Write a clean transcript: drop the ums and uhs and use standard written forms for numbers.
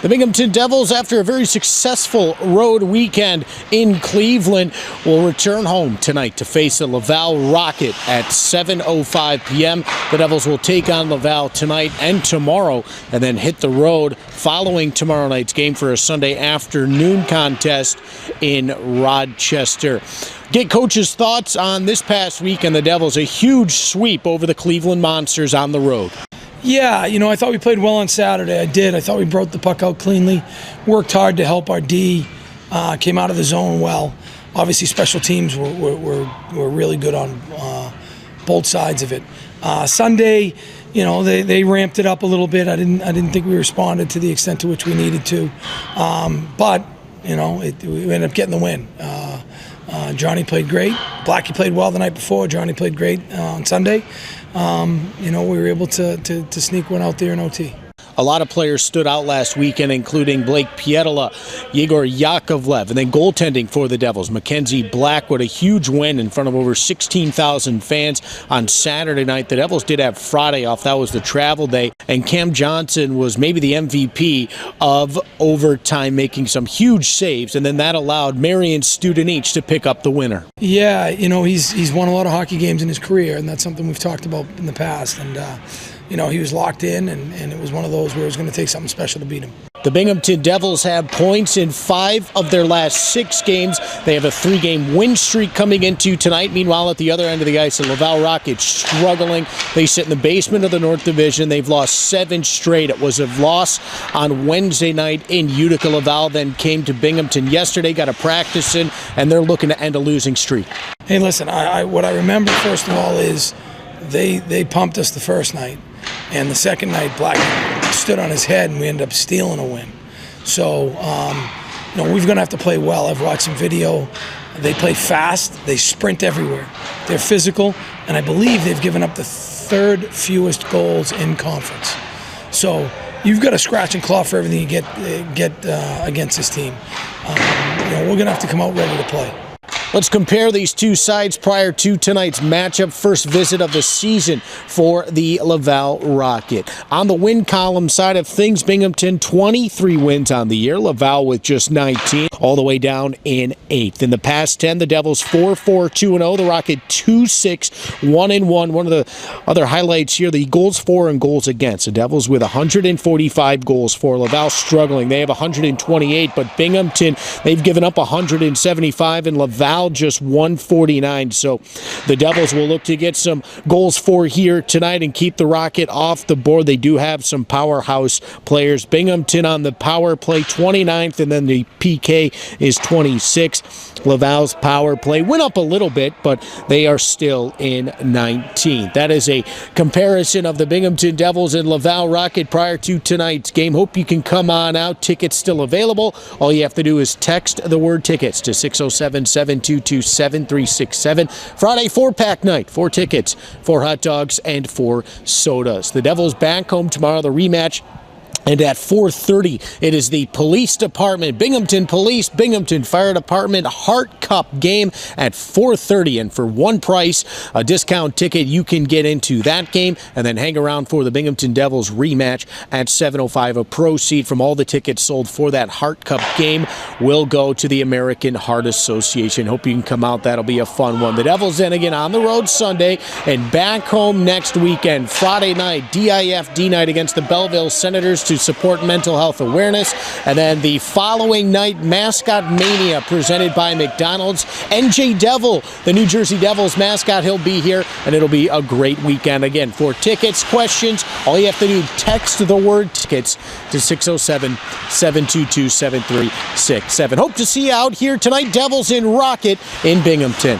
The Binghamton Devils, after a very successful road weekend in Cleveland, will return home tonight to face the Laval Rocket at 7:05 p.m. The Devils will take on Laval tonight and tomorrow and then hit the road following tomorrow night's game for a Sunday afternoon contest in Rochester. Get Coach's thoughts on this past week and the Devils, a huge sweep over the Cleveland Monsters on the road. Yeah, I thought we played well on Saturday. I did. I thought we broke the puck out cleanly, worked hard to help our D, came out of the zone well. Obviously, special teams were really good on both sides of it. Sunday, they ramped it up a little bit. I didn't think we responded to the extent to which we needed to, but we ended up getting the win. Johnny played great. Blackie played well the night before. Johnny played great on Sunday. We were able to sneak one out there in OT. A lot of players stood out last weekend, including Blake Pietila, Yegor Yakovlev, and then goaltending for the Devils. Mackenzie Blackwood, a huge win in front of over 16,000 fans on Saturday night. The Devils did have Friday off. That was the travel day. And Cam Johnson was maybe the MVP of overtime, making some huge saves. And then that allowed Marian Studenich to pick up the winner. Yeah, he's won a lot of hockey games in his career, and that's something we've talked about in the past. And he was locked in, and it was one of those where it was going to take something special to beat him. The Binghamton Devils have points in 5 of their last 6 games. They have a 3-game win streak coming into tonight. Meanwhile, at the other end of the ice, the Laval Rockets struggling. They sit in the basement of the North Division. They've lost 7 straight. It was a loss on Wednesday night in Utica. Laval then came to Binghamton yesterday, got a practice in, and they're looking to end a losing streak. Hey, listen, what I remember, first of all, is they pumped us the first night. And the second night, Black stood on his head, and we ended up stealing a win. So, we're going to have to play well. I've watched some video. They play fast. They sprint everywhere. They're physical, and I believe they've given up the 3rd fewest goals in conference. So you've got to scratch and claw for everything you get against this team. We're going to have to come out ready to play. Let's compare these two sides prior to tonight's matchup. First visit of the season for the Laval Rocket. On the win column side of things, Binghamton 23 wins on the year. Laval with just 19, all the way down in 8th. In the past 10, the Devils 4-4, 2-0. The Rocket 2-6, 1-1. One of the other highlights here, the goals for and goals against. The Devils with 145 goals for. Laval struggling. They have 128, but Binghamton, they've given up 175, and Laval just 149. So the Devils will look to get some goals for here tonight and keep the Rocket off the board. They do have some powerhouse players. Binghamton on the power play 29th, and then the PK is 26th. Laval's power play went up a little bit, but they are still in 19th. That is a comparison of the Binghamton Devils and Laval Rocket prior to tonight's game. Hope you can come on out. Tickets still available. All you have to do is text the word tickets to 607-722-7367. Friday 4-pack night. 4 tickets, 4 hot dogs, and 4 sodas. The Devils back home tomorrow. The rematch. And at 4:30, it is the police department, Binghamton Police, Binghamton Fire Department Hart Cup game at 4:30. And for one price, a discount ticket, you can get into that game and then hang around for the Binghamton Devils rematch at 7:05. A proceed from all the tickets sold for that Hart Cup game will go to the American Heart Association. Hope you can come out. That'll be a fun one. The Devils then again on the road Sunday and back home next weekend. Friday night, DIFD night against the Belleville Senators to support mental health awareness. And then the following night, Mascot Mania presented by McDonald's. NJ Devil, the New Jersey Devils mascot, he'll be here, and it'll be a great weekend. Again, for tickets, questions, all you have to do, text the word tickets to 607-722-7367. Hope to see you out here tonight. Devils in Rocket in Binghamton.